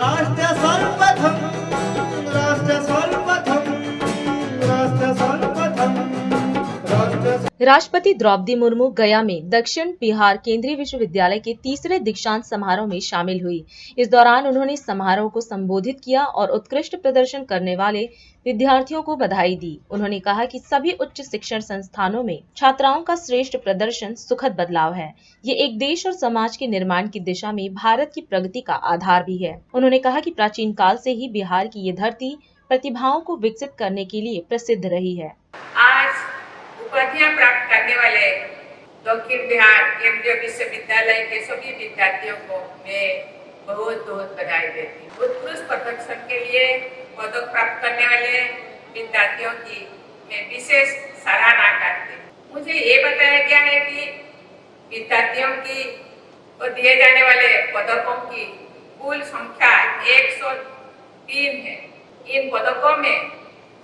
राष्ट्र सर्वप्रथम राष्ट्र सर्वप्रथम राष्ट्र सर्वप्रथम राष्ट्रपति द्रौपदी मुर्मू गया में दक्षिण बिहार केंद्रीय विश्वविद्यालय के तीसरे दीक्षांत समारोह में शामिल हुई। इस दौरान उन्होंने समारोह को संबोधित किया और उत्कृष्ट प्रदर्शन करने वाले विद्यार्थियों को बधाई दी। उन्होंने कहा कि सभी उच्च शिक्षण संस्थानों में छात्राओं का श्रेष्ठ प्रदर्शन सुखद बदलाव है। ये एक देश और समाज के निर्माण की दिशा में भारत की प्रगति का आधार भी है। उन्होंने कहा कि प्राचीन काल से ही बिहार की ये धरती प्रतिभाओं को विकसित करने के लिए प्रसिद्ध रही है। उपाधियां प्राप्त करने वाले दक्षिण बिहार केंद्रीय विश्वविद्यालय के सभी विद्यार्थियों को मैं बहुत बहुत बधाई देती हूँ। उत्कृष्ट प्रदर्शन के लिए पदक प्राप्त करने वाले विद्यार्थियों की मैं विशेष सराहना करती हूँ। मुझे ये बताया गया है कि विद्यार्थियों की को दिए जाने वाले पदकों की कुल संख्या 103 है। इन पदकों में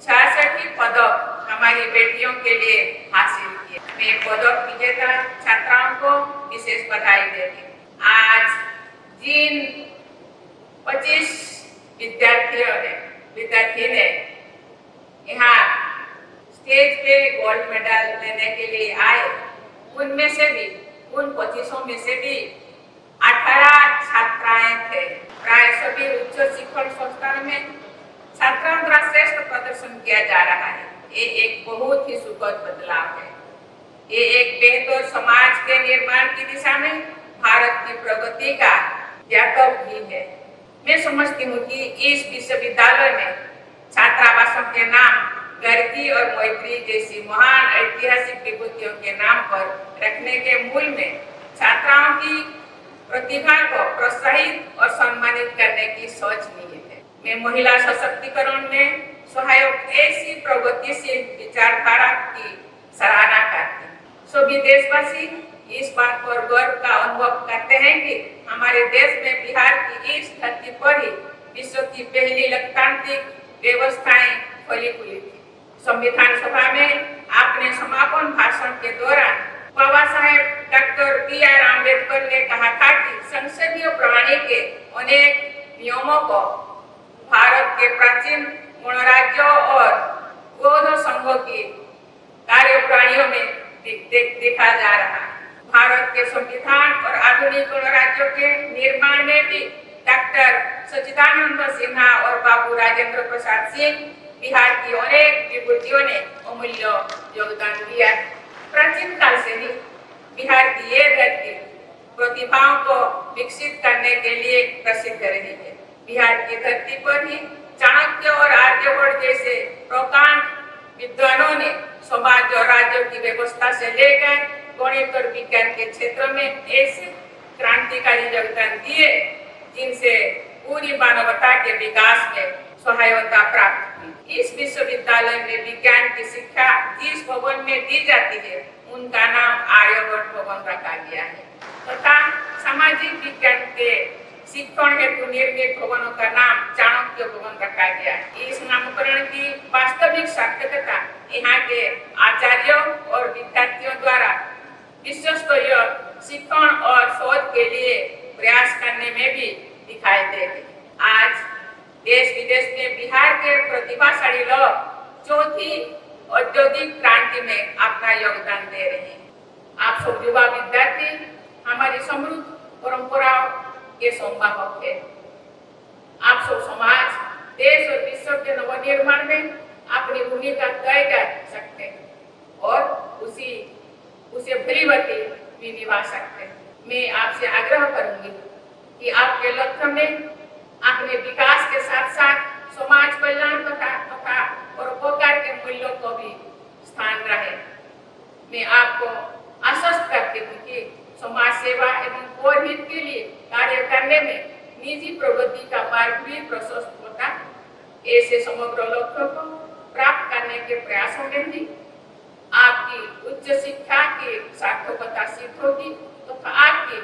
66 पदक हमारी बेटियों के लिए हासिल किए। मैं पदक विजेता छात्राओं को विशेष बधाई देती हूँ। आज जिन 25 विद्यार्थी ने यहाँ स्टेज पे गोल्ड मेडल लेने के लिए आए, उनमें से भी उन 25 में से भी 18 छात्राएं थे। प्राय सभी उच्च शिक्षण संस्थानों में छात्राओं द्वारा श्रेष्ठ प्रदर्शन किया जा रहा है। ये एक बहुत ही सुखद बदलाव है। ये एक बेहतर समाज के निर्माण की दिशा में भारत की प्रगति का ज्ञापक भी है। मैं समझती हूँ कि इस विश्वविद्यालय में छात्रावासों के नाम गर्गी और मैत्री जैसी महान ऐतिहासिक विभूतियों के नाम पर रखने के मूल में छात्राओं की प्रतिभा को प्रोत्साहित और सम्मानित करने की सोच निहित है। मैं महिला सशक्तिकरण में सहायक ऐसी प्रगतिशील विचारधारा की सराहना करते हैं। सभी देशवासी इस बात पर गर्व का अनुभव करते हैं कि हमारे देश में बिहार की इस धरती पर ही विश्व की पहली लोकतांत्रिक व्यवस्थाएं फली फूली थी। संविधान सभा में अपने समापन भाषण के दौरान बाबा साहेब डॉक्टर बी.आर. अम्बेडकर ने कहा था कि संसदीय प्रणाली के अनेक नियमों को भारत के प्राचीन गणराज्यों और बौद्ध संघों की कार्यप्रणालियों में देखा जा रहा है। भारत के संविधान और आधुनिक गणराज्यों के निर्माण में भी डॉक्टर सच्चिदानंद सिन्हा और बाबू राजेंद्र प्रसाद सिंह बिहार की अनेक विभूतियों ने अमूल्य योगदान दिया। प्राचीन काल से ही बिहार की ये धरती प्रतिभाओं को विकसित करने के लिए प्रसिद्ध रही है। बिहार की धरती पर ही चाणक्य और आर्यभट्ट जैसे प्रकांड विद्वानों ने समाज और राज्यों की व्यवस्था से लेकर गणित और विज्ञान के क्षेत्र में ऐसे क्रांतिकारी योगदान दिए जिनसे पूरी मानवता के विकास में सहायता प्राप्त हुई। इस विश्वविद्यालय में विज्ञान की शिक्षा जिस भवन में दी जाती है उनका नाम आर्यभट्ट भवन रखा गया है तथा सामाजिक विज्ञान के शिक्षण हेतु निर्मित भवनों का नाम चाणक्य भवन रखा गया है। इस नामकरण की वास्तविक सार्थकता यहाँ के आचार्यों और विद्यार्थियों द्वारा विश्वस्तरीय शिक्षण और शोध के लिए प्रयास करने में भी दिखाई देती है। आज देश विदेश में बिहार के प्रतिभाशाली लोग चौथी औद्योगिक क्रांति में अपना योगदान दे रहे हैं। आप सब युवा विद्यार्थी हमारी समृद्ध परंपराओं के संवाहक है। आप सब समाज, देश और विश्व के नवनिर्माण में अपनी भूमिका तय कर सकते हैं और उसे भलीभांति भी निभा सकते हैं। मैं आपसे आग्रह करूंगी कि आपके लक्ष्य में अपने विकास के साथ साथ समाज कल्याण तथा परोपकार के मूल्यों को भी स्थान रहे। मैं आपको आश्वस्त करती हूँ कि समाज सेवा एवं और हित के लिए कार्य करने में निजी प्रगति का मार्ग भी प्रशस्त होता है। ऐसे समग्र लक्ष्यों को प्राप्त करने के प्रयासों में भी आपकी उच्च शिक्षा की सार्थकता सिद्ध होगी तो आपकी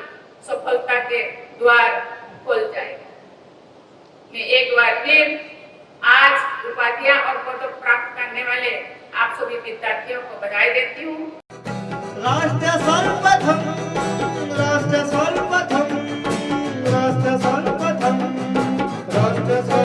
सफलता के द्वार खुल जाएगा। मैं एक बार फिर आज उपाधियां और पदक प्राप्त करने वाले आप सभी विद्यार्थियों को बधाई देती हूँ। राष्ट्र सर्वप्रथम